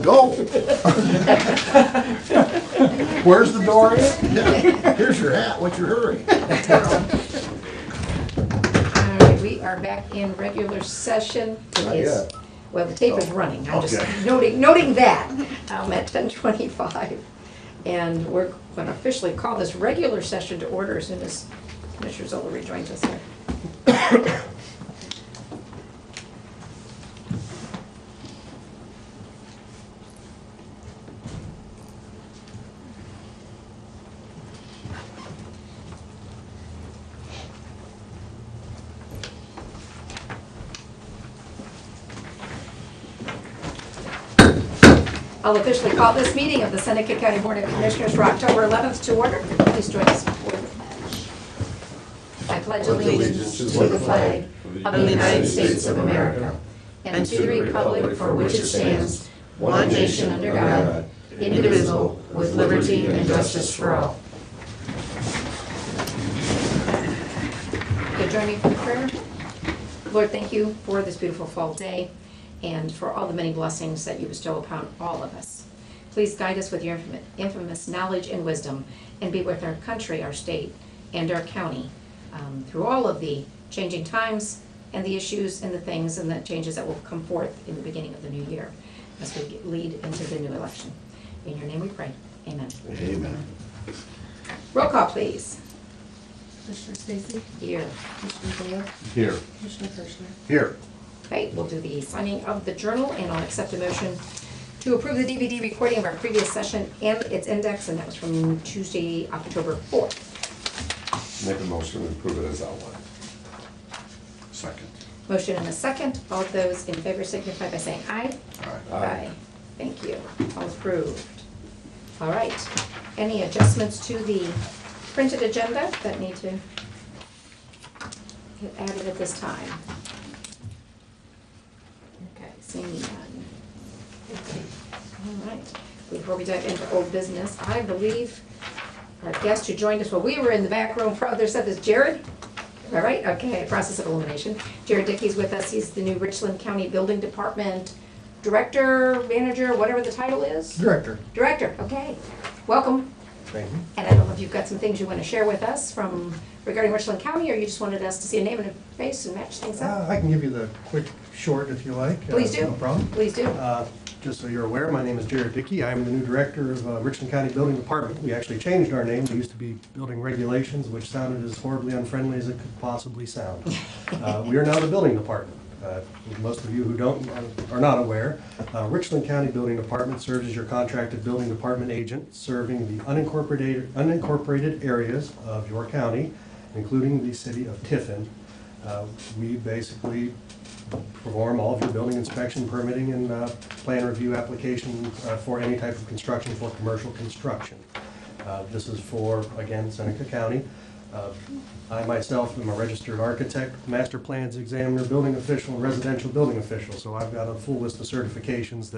Go! Where's the door in? Yeah. Here's your hat, what's your hurry? All right, we are back in regular session. Not yet. Well, the tape is running, I'm just Okay. noting that. At 10:25. And we're going to officially call this regular session to order as soon as Commissioner Zola rejoins us here. I'll officially call this meeting of the Seneca County Board of Commissioners for October 11th to order. Please join us for the pledge. I pledge allegiance to the flag of the United States of America and to the republic for which it stands, one nation under God, indivisible, with liberty and justice for all. Okay, join me for the prayer. Lord, thank you for this beautiful fall day and for all the many blessings that you bestow upon all of us. Please guide us with your infamous knowledge and wisdom, and be with our country, our state, and our county through all of the changing times and the issues and the things and the changes that will come forth in the beginning of the new year as we lead into the new election. In your name we pray. Amen. Amen. Roll call, please. Commissioner Stacy? Here. Commissioner Boyle? Here. Commissioner Kirschner? Here. Okay, we'll do the signing of the journal, and I'll accept a motion to approve the DVD recording of our previous session and its index, and that was from Tuesday, October 4th. Make a motion to approve it as outlined. Second. Motion and a second. All of those in favor signify by saying aye. Aye. Thank you. All approved. All right. Any adjustments to the printed agenda that need to get added at this time? Okay, seeing none. All right. Before we dive into old business, I believe our guest who joined us while we were in the back room for other stuff is Jared. All right, okay, process of elimination. Jared Dickey's with us. He's the new Richland County Building Department Director, Manager, whatever the title is. Director. Director, okay. Welcome. Thank you. And I don't know if you've got some things you want to share with us from regarding Richland County, or you just wanted us to see a name and a face and match things up? I can give you the quick short if you like. Please do. No problem. Please do. Just so you're aware, my name is Jared Dickey. I'm the new director of Richland County Building Department. We actually changed our name. We used to be Building Regulations, which sounded as horribly unfriendly as it could possibly sound. We are now the Building Department. Most of you who are not aware, Richland County Building Department serves as your contracted building department agent, serving the unincorporated areas of your county, including the city of Tiffin. We basically perform all of your building inspection, permitting, and plan review applications for any type of construction for commercial construction. This is for, again, Seneca County. I myself am a registered architect, master plans examiner, building official, and residential building official. So I've got a full list of certifications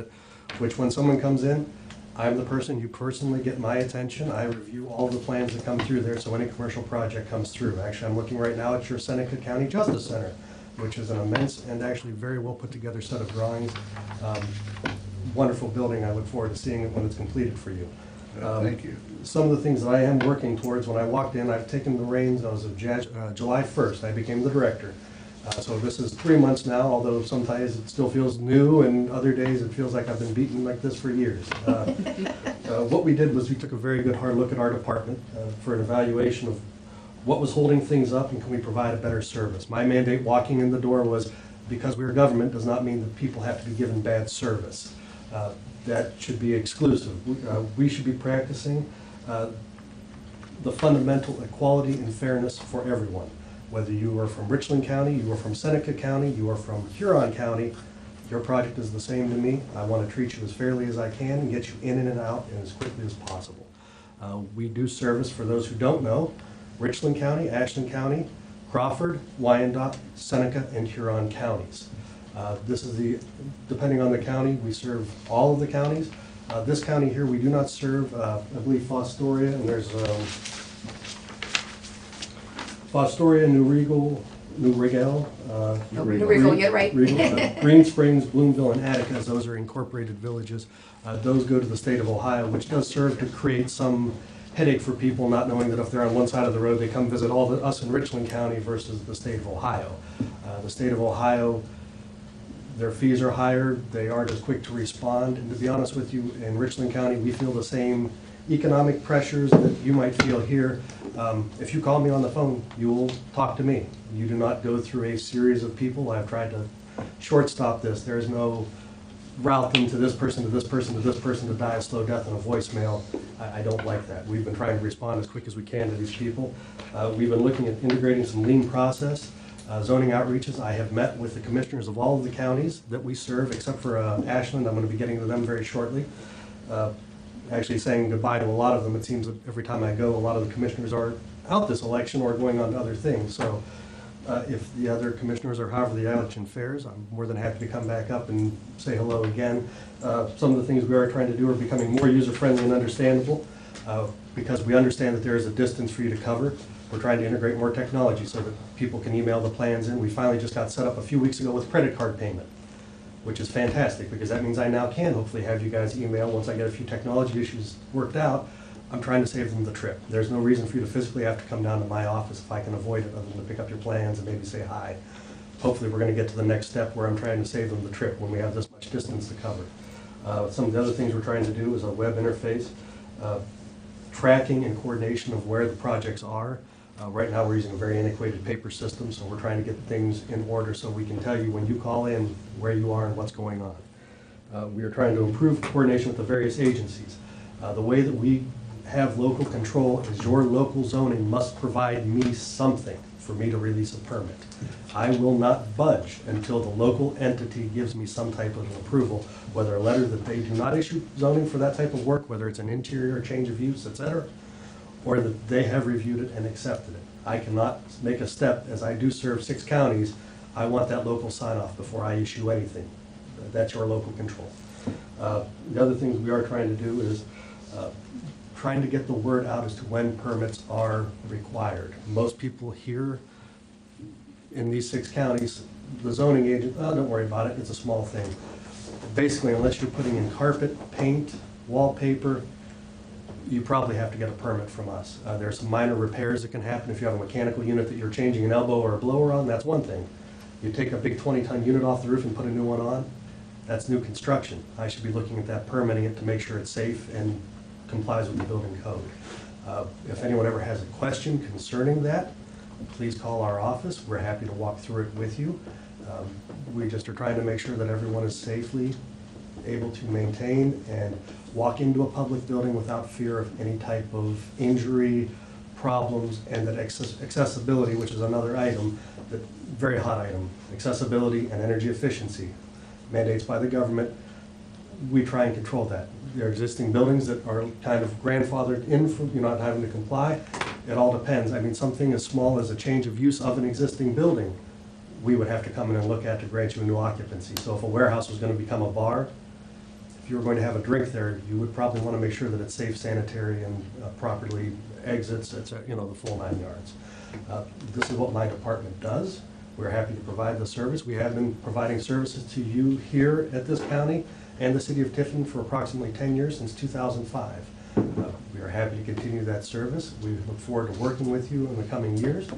which when someone comes in, I'm the person you personally get my attention. I review all the plans that come through there, so any commercial project comes through. Actually, I'm looking right now at your Seneca County Justice Center, which is an immense and actually very well put together set of drawings. Wonderful building. I look forward to seeing it when it's completed for you. Thank you. Some of the things that I am working towards, when I walked in, I've taken the reins as of July 1st. I became the director. So this is 3 months now, although sometimes it still feels new, and other days it feels like I've been beaten like this for years. What we did was we took a very good hard look at our department for an evaluation of what was holding things up and can we provide a better service. My mandate walking in the door was, because we're government does not mean that people have to be given bad service. That should be exclusive. We should be practicing the fundamental equality and fairness for everyone. Whether you are from Richland County, you are from Seneca County, you are from Huron County, your project is the same to me. I want to treat you as fairly as I can and get you in and out and as quickly as possible. We do service, for those who don't know, Richland County, Ashland County, Crawford, Wyandotte, Seneca, and Huron counties. This is depending on the county, we serve all of the counties. This county here, we do not serve, I believe, Fostoria, and there's Fostoria, New Riegel, New Rigel. New Rico, you're right. Green Springs, Bloomville, and Attica, as those are incorporated villages. Those go to the state of Ohio, which does serve to create some headache for people not knowing that if they're on one side of the road, they come visit us in Richland County versus the state of Ohio. The state of Ohio, their fees are higher, they aren't as quick to respond, and to be honest with you, in Richland County, we feel the same economic pressures that you might feel here. If you call me on the phone, you will talk to me. You do not go through a series of people. I've tried to shortstop this. There's no route them to this person, to this person, to this person to die a slow death on a voicemail. I don't like that. We've been trying to respond as quick as we can to these people. We've been looking at integrating some lean process. Zoning outreaches, I have met with the commissioners of all of the counties that we serve, except for Ashland. I'm going to be getting to them very shortly. Actually saying goodbye to a lot of them. It seems that every time I go, a lot of the commissioners are out this election or going on to other things. So if the other commissioners or however the election fares, I'm more than happy to come back up and say hello again. Some of the things we are trying to do are becoming more user-friendly and understandable because we understand that there is a distance for you to cover. We're trying to integrate more technology so that people can email the plans in. We finally just got set up a few weeks ago with credit card payment, which is fantastic because that means I now can hopefully have you guys email once I get a few technology issues worked out. I'm trying to save them the trip. There's no reason for you to physically have to come down to my office if I can avoid it other than to pick up your plans and maybe say hi. Hopefully we're going to get to the next step where I'm trying to save them the trip when we have this much distance to cover. Some of the other things we're trying to do is a web interface, tracking and coordination of where the projects are. Right now we're using a very antiquated paper system, so we're trying to get things in order so we can tell you when you call in where you are and what's going on. We are trying to improve coordination with the various agencies. The way that we have local control is your local zoning must provide me something for me to release a permit. I will not budge until the local entity gives me some type of approval, whether a letter that they do not issue zoning for that type of work, whether it's an interior change of use, etc., or that they have reviewed it and accepted it. I cannot make a step, as I do serve 6 counties, I want that local sign-off before I issue anything. That's your local control. The other things we are trying to do is trying to get the word out as to when permits are required. Most people here in these 6 counties, the zoning agent, oh, don't worry about it, it's a small thing. Basically, unless you're putting in carpet, paint, wallpaper, you probably have to get a permit from us. There are some minor repairs that can happen. If you have a mechanical unit that you're changing an elbow or a blower on, that's one thing. You take a big 20-ton unit off the roof and put a new one on, that's new construction. I should be looking at that, permitting it to make sure it's safe and complies with the building code. If anyone ever has a question concerning that, please call our office. We're happy to walk through it with you. We just are trying to make sure that everyone is safely able to maintain and walk into a public building without fear of any type of injury, problems, and that accessibility, which is another item, that very hot item, accessibility and energy efficiency, mandates by the government, we try and control that. There are existing buildings that are kind of grandfathered in for you not having to comply. It all depends. I mean, something as small as a change of use of an existing building, we would have to come in and look at to grant you a new occupancy. So if a warehouse was going to become a bar, if you were going to have a drink there, you would probably want to make sure that it's safe, sanitary, and properly exits, the full 9 yards. This is what my department does. We're happy to provide the service. We have been providing services to you here at this county and the city of Tiffin for approximately 10 years, since 2005. We are happy to continue that service. We look forward to working with you in the coming years.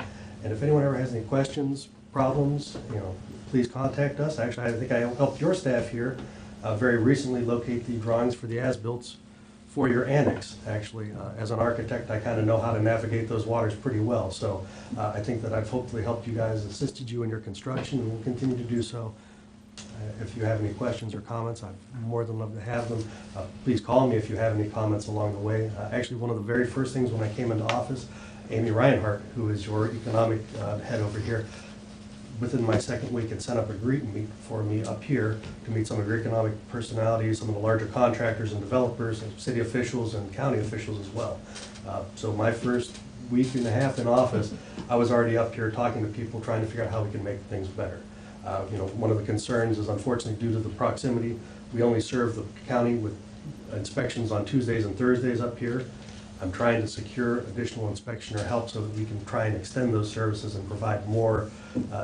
And if anyone ever has any questions, problems, please contact us. Actually, I think I helped your staff here very recently locate the drawings for the as-built for your annex. Actually, as an architect, I kind of know how to navigate those waters pretty well. So I think that I've hopefully helped you guys, assisted you in your construction, and will continue to do so. If you have any questions or comments, I'd more than love to have them. Please call me if you have any comments along the way. Actually, one of the very first things when I came into office, Amy Reinhardt, who is your economic head over here, within my second week had set up a greet and meet for me up here to meet some of your economic personalities, some of the larger contractors and developers, and city officials and county officials as well. So my first week and a half in office, I was already up here talking to people, trying to figure out how we can make things better. One of the concerns is, unfortunately, due to the proximity, we only serve the county with inspections on Tuesdays and Thursdays up here. I'm trying to secure additional inspection or help so that we can try and extend those services and provide more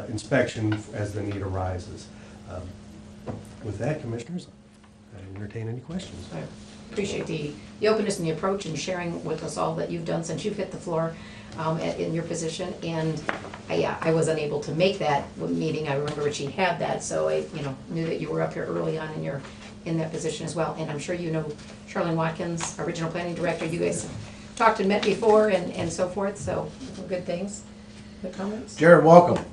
inspection as the need arises. With that, Commissioners, I entertain any questions. I appreciate the openness and the approach and sharing with us all that you've done since you've hit the floor in your position. And I was unable to make that meeting. I remember Richie had that, so I knew that you were up here early on in that position as well. And I'm sure you know Charlene Watkins, our Regional Planning Director. You guys have talked and met before and so forth, so good things. Good comments? Jared, welcome.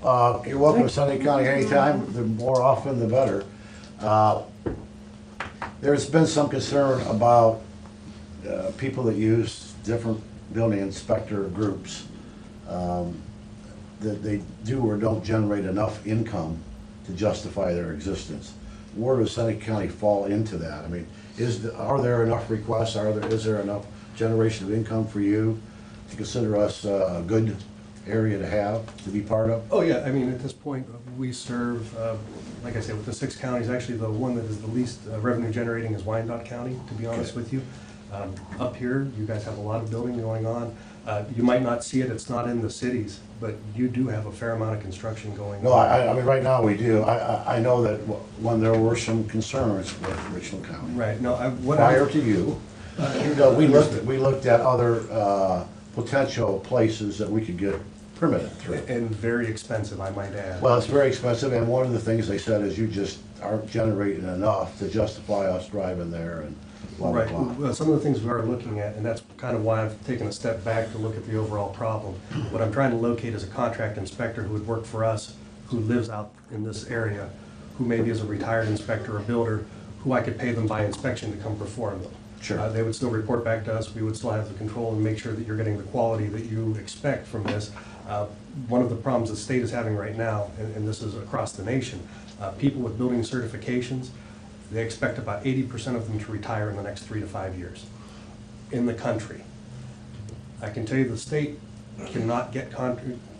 You're welcome to Sunday County anytime. The more often, the better. There's been some concern about people that use different building inspector groups, that they do or don't generate enough income to justify their existence. Where does Sunday County fall into that? I mean, are there enough requests? Is there enough generation of income for you to consider us a good area to have, to be part of? Oh, yeah, I mean, at this point, we serve, like I said, with the 6 counties, actually the one that is the least revenue generating is Wyandotte County, to be honest with you. Up here, you guys have a lot of building going on. You might not see it, it's not in the cities, but you do have a fair amount of construction going on. No, I mean, right now we do. I know that when there were some concerns with Richland County. Right, no, Prior to you, we looked at other potential places that we could get permitted through. And very expensive, I might add. Well, it's very expensive, and one of the things they said is you just aren't generating enough to justify us driving there and blah, blah, Right, blah. well, some of the things we are looking at, and that's kind of why I've taken a step back to look at the overall problem. What I'm trying to locate is a contract inspector who would work for us, who lives out in this area, who maybe is a retired inspector or builder, who I could pay them by inspection to come perform them. Sure. They would still report back to us, we would still have the control and make sure that you're getting the quality that you expect from this. One of the problems the state is having right now, and this is across the nation, people with building certifications, they expect about 80% of them to retire in the next 3 to 5 years in the country. I can tell you the state cannot get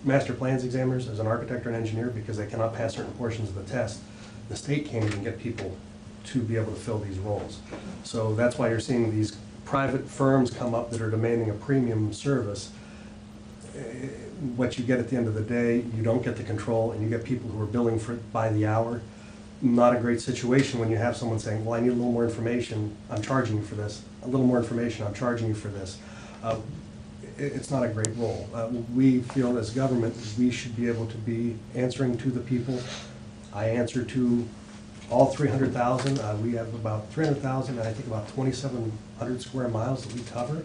master plans examiners as an architect or an engineer because they cannot pass certain portions of the test. The state can't even get people to be able to fill these roles. So that's why you're seeing these private firms come up that are demanding a premium service. What you get at the end of the day, you don't get the control, and you get people who are billing for by the hour. Not a great situation when you have someone saying, well, I need a little more information, I'm charging you for this. A little more information, I'm charging you for this. It's not a great role. We feel as government, we should be able to be answering to the people. I answer to all 300,000. We have about 300,000, and I think about 2,700 square miles that we cover.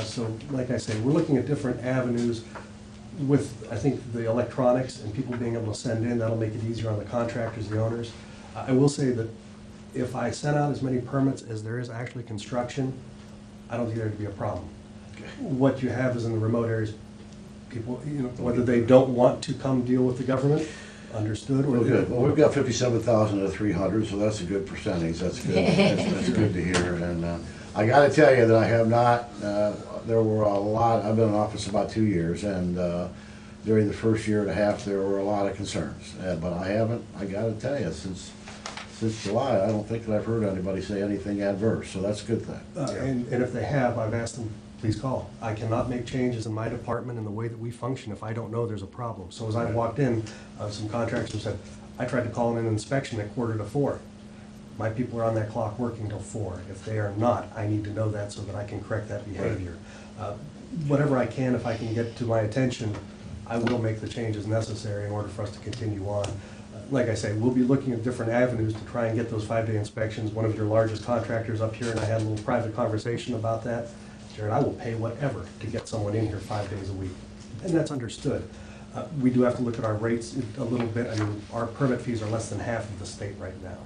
So like I say, we're looking at different avenues with, I think, the electronics and people being able to send in. That'll make it easier on the contractors, the owners. I will say that if I sent out as many permits as there is actually construction, I don't think there'd be a problem. What you have is in the remote areas, people, whether they don't want to come deal with the government, understood, or Well, good. Well, we've got 57,000 of 300, so that's a good percentage. That's good. That's good to hear. And I got to tell you that I have not. There were a lot. I've been in office about 2 years, and during the first year and a half, there were a lot of concerns. But I haven't. I got to tell you, since July, I don't think that I've heard anybody say anything adverse. So that's a good thing. And if they have, I've asked them, please call. I cannot make changes in my department in the way that we function if I don't know there's a problem. So as I walked in, some contractors said, I tried to call in an inspection at 3:45. My people are on that clock working till 4. If they are not, I need to know that so that I can correct that behavior. Whatever I can, if I can get to my attention, I will make the changes necessary in order for us to continue on. Like I say, we'll be looking at different avenues to try and get those 5-day inspections. One of your largest contractors up here, and I had a little private conversation about that. Jared, I will pay whatever to get someone in here 5 days a week, and that's understood. We do have to look at our rates a little bit. I mean, our permit fees are less than half of the state right now.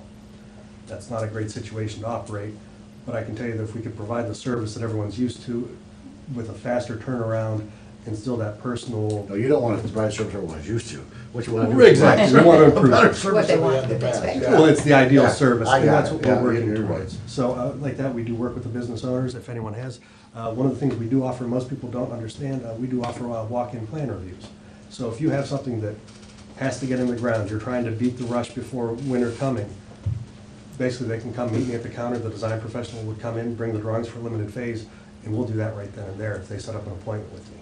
That's not a great situation to operate, but I can tell you that if we could provide the service that everyone's used to with a faster turnaround and still that personal. No, you don't want to provide service everyone's used to. What you want to do Exactly, we want to improve better it. service What they than we want had in the to past. expect. Well, it's the ideal Yeah, service, I and got that's it. what Yeah, we're working you're right. towards. So like that, we do work with the business owners, if anyone has. One of the things we do offer, most people don't understand, we do offer walk-in plan reviews. So if you have something that has to get in the ground, you're trying to beat the rush before winter coming, basically they can come meet me at the counter, the design professional would come in, bring the drawings for limited phase, and we'll do that right then and there if they set up an appointment with me.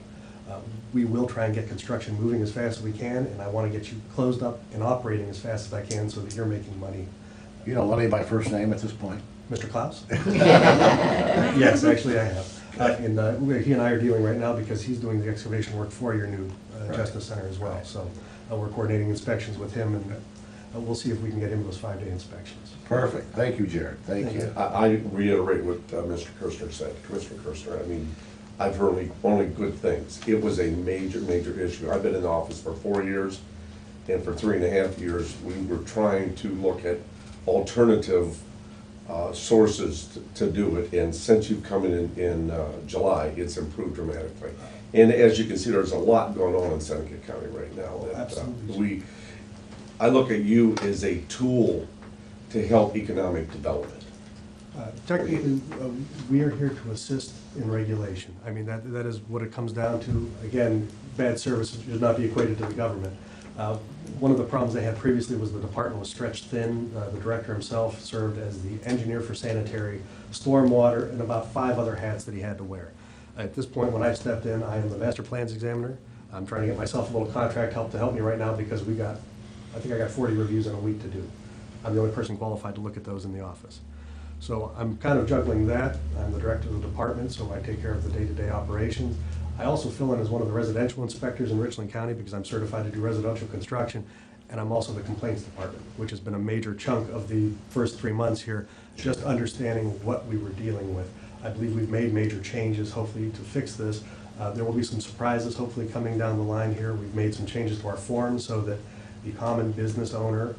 We will try and get construction moving as fast as we can, and I want to get you closed up and operating as fast as I can so that you're making money. You don't let anybody by first name at this point? Mr. Klaus? Yes, actually I have. He and I are dealing right now because he's doing the excavation work for your new Justice Center as well. So we're coordinating inspections with him, and we'll see if we can get him those 5-day inspections. Perfect. Thank you, Jared. Thank you. I reiterate what Mr. Kirstner said, Commissioner Kirstner. I mean, I've heard only good things. It was a major, major issue. I've been in office for 4 years, and for 3.5 years, we were trying to look at alternative sources to do it. And since you've come in July, it's improved dramatically. And as you can see, there's a lot going on in Seneca County right now. That, Absolutely. I look at you as a tool to help economic development. Technically, we are here to assist in regulation. I mean, that is what it comes down to. Again, bad service should not be equated to the government. One of the problems they had previously was the department was stretched thin. The director himself served as the engineer for sanitary, stormwater, and about 5 other hats that he had to wear. At this point, when I stepped in, I am the master plans examiner. I'm trying to get myself a little contract help to help me right now because I think I got 40 reviews in a week to do. I'm the only person qualified to look at those in the office. So I'm kind of juggling that. I'm the director of the department, so I take care of the day-to-day operations. I also fill in as one of the residential inspectors in Richland County because I'm certified to do residential construction, and I'm also the complaints department, which has been a major chunk of the first 3 months here, just understanding what we were dealing with. I believe we've made major changes, hopefully, to fix this. There will be some surprises, hopefully, coming down the line here. We've made some changes to our forms so that the common business owner,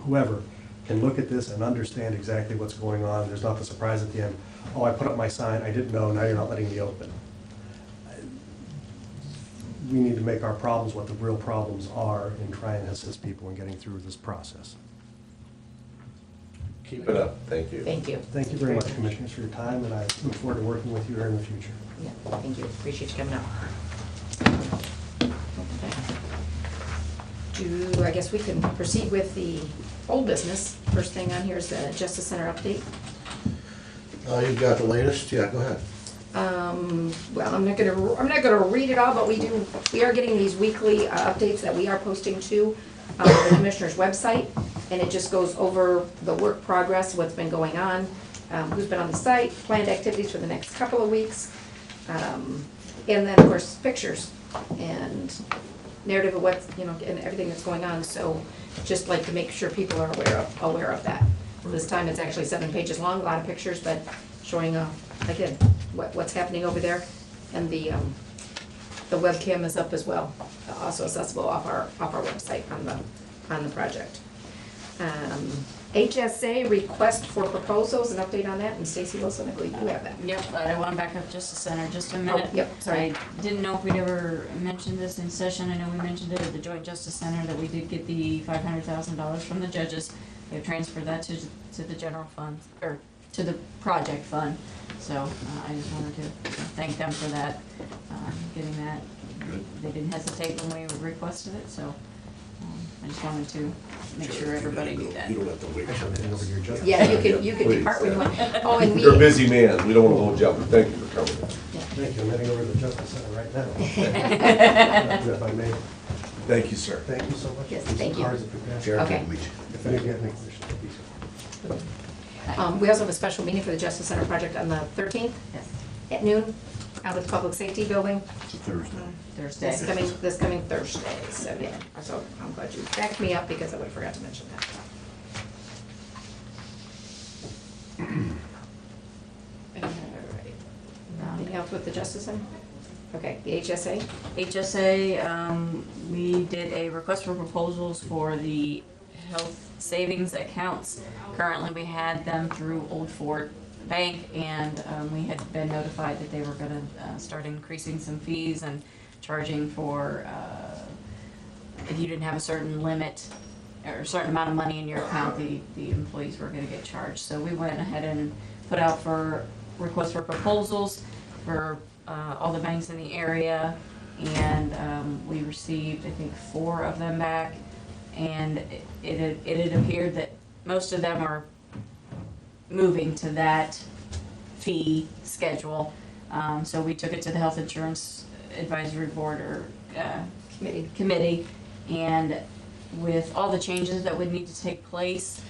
whoever, can look at this and understand exactly what's going on. There's not the surprise at the end, oh, I put up my sign, I didn't know, now you're not letting me open. We need to make our problems what the real problems are and try and assist people in getting through this process. Keep it up. Thank you. Thank you. Thank you very much, Commissioners, for your time, and I look forward to working with you here in the future. Yeah, thank you. Appreciate you coming up. I guess we can proceed with the old business. First thing on here is the Justice Center update. You've got the latest? Yeah, go ahead. Well, I'm not gonna read it all, but we are getting these weekly updates that we are posting to the Commissioner's website, and it just goes over the work progress, what's been going on, who's been on the site, planned activities for the next couple of weeks, and then, of course, pictures and narrative of what's, and everything that's going on. So just like to make sure people are aware of that. This time it's actually 7 pages long, a lot of pictures, but showing, again, what's happening over there. And the webcam is up as well, also accessible off our website on the project. HSA request for proposals, an update on that, and Stacy Wilson, I believe you have that. Yep, I want to back up Justice Center just a minute. Yep, sorry. I didn't know if we'd ever mentioned this in session. I know we mentioned it at the Joint Justice Center that we did get the $500,000 from the judges. They've transferred that to the general fund, or to the project fund. So I just wanted to thank them for that, getting that. They didn't hesitate when we requested it, so I just wanted to make sure everybody knew that. You don't have to wait. Over to your judge. Yeah, you can depart when you want. Oh, and You're a we, busy man. We don't want to hold you up, but thank you for coming. Thank you. I'm heading over to the Justice Center right now. If I may. Thank you, sir. Thank you so much. Yes, Some thank you. cards if you pass. Jared Okay. can meet you. If any of you have any questions, please. we also have a special meeting for the Justice Center project on the 13th Yes, at noon out at the Public Safety Building. It's a Thursday. Thursday. This coming Thursday, so yeah, so I'm glad you backed me up because I would have forgot to mention that. Alright. Anything else with the Justice Center? Okay, the HSA? HSA, we did a request for proposals for the health savings accounts. Currently, we had them through Old Fort Bank, and we had been notified that they were gonna start increasing some fees and charging for, if you didn't have a certain limit or a certain amount of money in your account, the employees were gonna get charged. So we went ahead and put out for requests for proposals for all the banks in the area, and we received, I think, 4 of them back, and it had appeared that most of them are moving to that fee schedule. So we took it to the Health Insurance Advisory Board or committee, and with all the changes that would need to take place,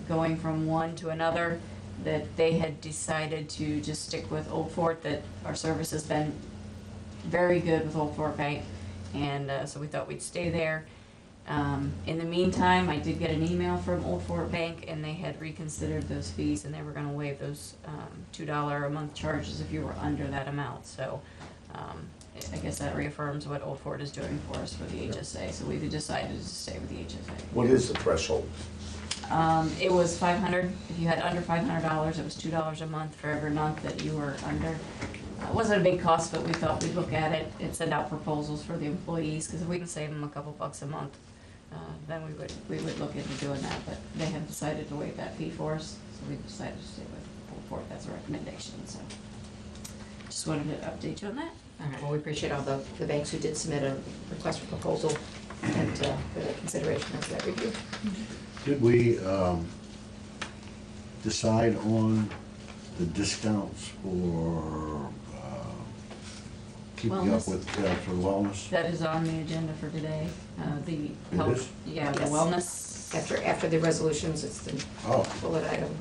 going from one to another, that they had decided to just stick with Old Fort, that our service has been very good with Old Fort Bank, and so we thought we'd stay there. In the meantime, I did get an email from Old Fort Bank, and they had reconsidered those fees, and they were gonna waive those $2 a month charges if you were under that amount. So I guess that reaffirms what Old Fort is doing for us for the HSA, so we've decided to stay with the HSA. What is the threshold? It was 500. If you had under $500, it was $2 a month for every month that you were under. It wasn't a big cost, but we thought we'd look at it and send out proposals for the employees, because if we can save them a couple bucks a month, then we would look into doing that. But they have decided to waive that fee for us, so we decided to stay with Old Fort. That's a recommendation. So just wanted to update you on that. All right, well, we appreciate all the banks who did submit a request for proposal and for the consideration of that review. Did we decide on the discounts for keeping up Wellness? with, for wellness? That is on the agenda for today. The It health, is? yeah, the Yes. wellness. After the resolutions, it's the Oh, bullet item.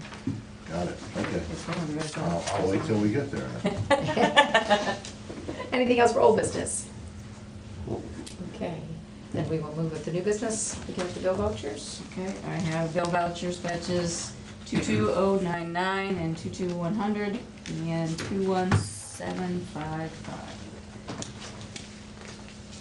got it, okay. It's one of the resolutions. I'll wait till we get there. Anything else for old business? Okay, then we will move with the new business, begin with the bill vouchers. Okay, I have bill vouchers batches 22099 and 22100 and 21755.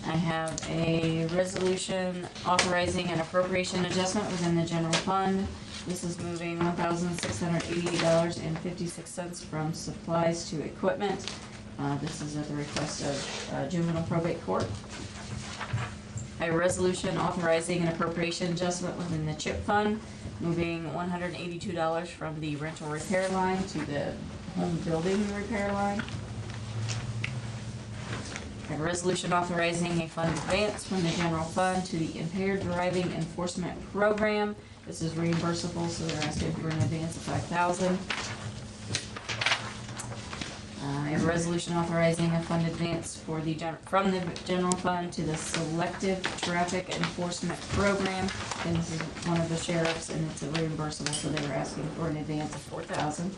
I have a resolution authorizing an appropriation adjustment within the general fund. This is moving $1,688.56 from supplies to equipment. This is at the request of juvenile probate court. I have a resolution authorizing an appropriation adjustment within the CHIP fund, moving $182 from the rental repair line to the home building repair line. I have a resolution authorizing a fund advance from the general fund to the impaired driving enforcement program. This is reimbursable, so they're asking for an advance of $5,000. I have a resolution authorizing a fund advance for from the general fund to the selective traffic enforcement program. And this is one of the sheriffs, and it's a reimbursable, so they were asking for an advance of $4,000.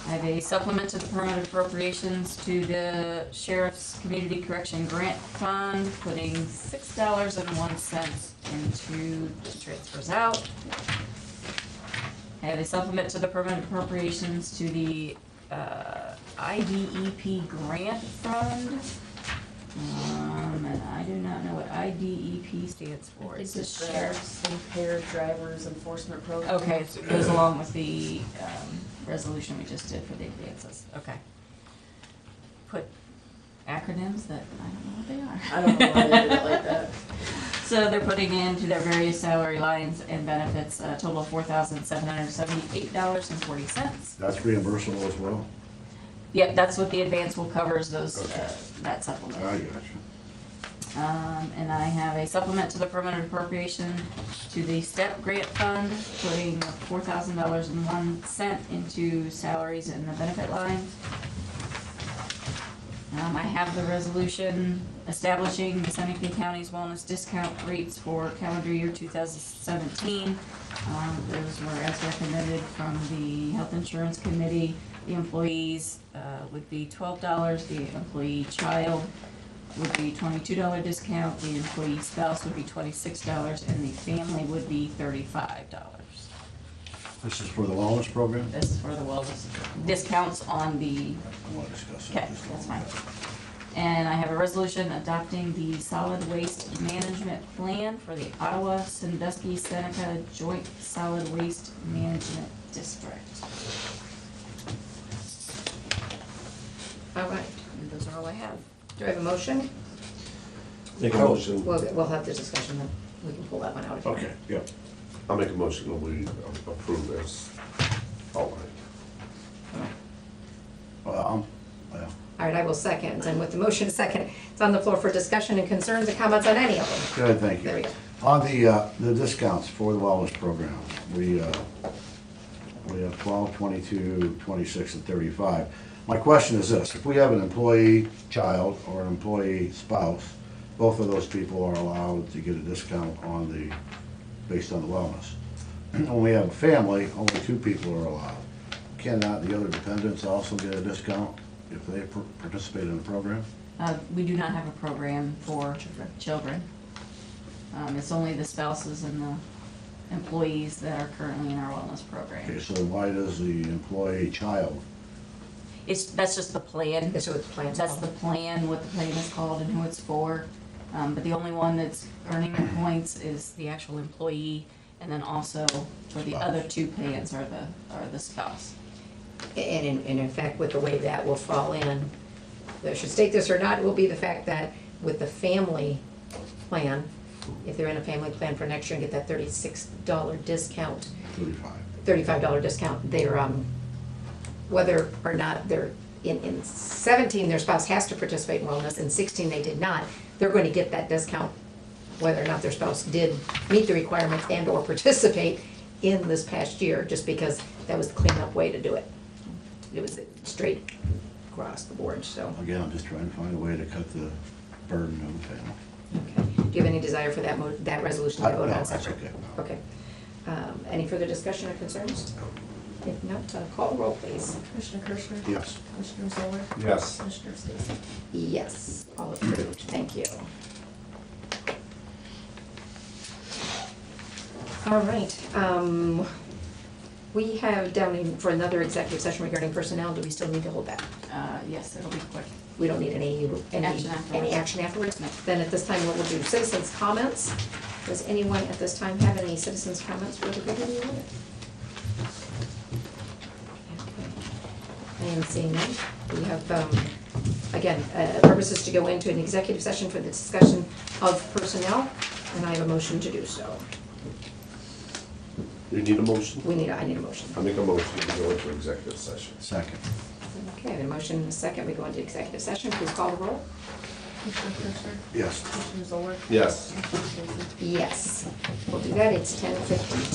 I have a supplement to the permanent appropriations to the Sheriff's Community Correction Grant Fund, putting $6.01 into the transfers out. I have a supplement to the permanent appropriations to the IDEP Grant Fund. And I do not know what IDEP stands for. It's the Sheriff's. Impaired Drivers Enforcement Program. Okay, so it goes along with the resolution we just did for the advances. Okay. Put acronyms that I don't know what they are. I don't know why they did it like that. So they're putting into their various salary lines and benefits a total of $4,778.40. That's reimbursable as well? Yep, that's what the advance will cover, is those, that supplement. I got you. And I have a supplement to the permanent appropriation to the STEP grant fund, putting $4,001 into salaries and the benefit line. I have the resolution establishing the Seneca County's wellness discount rates for calendar year 2017. Those were as recommended from the Health Insurance Committee. The employees would be $12, the employee child would be $22 discount, the employee spouse would be $26, and the family would be $35. This is for the wellness program? This is for the wellness discounts on the, I want to discuss okay, that. just a that's moment. fine. And I have a resolution adopting the solid waste management plan for the Ottawa Sandusky Seneca Joint Solid Waste Management District. All right, And those are all I have. do I have a motion? Make a motion, We'll have the discussion then. We can pull that one out if you want. Okay, yeah. I'll make a motion that we approve this. All right. Well, All right, I will second, and with the motion second, it's on the floor for discussion and concerns and comments on any of them. good, thank There we you. go. On the discounts for the wellness program, we have 12, 22, 26, and 35. My question is this: if we have an employee child or an employee spouse, both of those people are allowed to get a discount on based on the wellness. When we have a family, only 2 people are allowed. Cannot the other dependents also get a discount if they participate in the program? We do not have a program for children. It's only the spouses and the employees that are currently in our wellness Okay, program. so why does the employee child? That's just the plan. That's what the plan's That's the called. plan, what the plan is called and who it's for. But the only one that's earning the points is the actual employee, and then also for the other 2 plans are the spouse. And in fact, with the way that will fall in, I should state this or not, will be the fact that with the family plan, if they're in a family plan for next year and get that $36 discount, 35. $35 discount, they're, whether or not they're, in 17, their spouse has to participate in wellness, in 16, they did not, they're going to get that discount, whether or not their spouse did meet the requirements and or participate in this past year, just because that was the cleanup way to do it. It was straight across the board, so. Again, I'm just trying to find a way to cut the burden of the family. Okay. Do you have any desire for that resolution to be voted No, on that's separately? okay. Okay. Any further discussion or concerns? If not, call the roll, please. Commissioner Kirschner? Yes. Commissioner Zoller? Yes. Commissioner Stacy? Yes, all approved, thank you. All right, we have down in for another executive session regarding personnel. Do we still need to hold that? Yes, it'll be quick. We don't need any Action afterwards. action afterwards? Then at this time, what we'll do, citizens' comments. Does anyone at this time have any citizens' comments for the good of the order? I am seeing none. We have, again, purposes to go into an executive session for the discussion of personnel, and I have a motion to do so. You need a motion? I need a motion. I make a motion to go into executive session. Second. Okay, the motion and a second, we go into executive session. Please call the roll. Commissioner Kirschner? Yes. Commissioner Zoller? Yes. Commissioner Stacy? Yes, we'll do that. It's 10:52.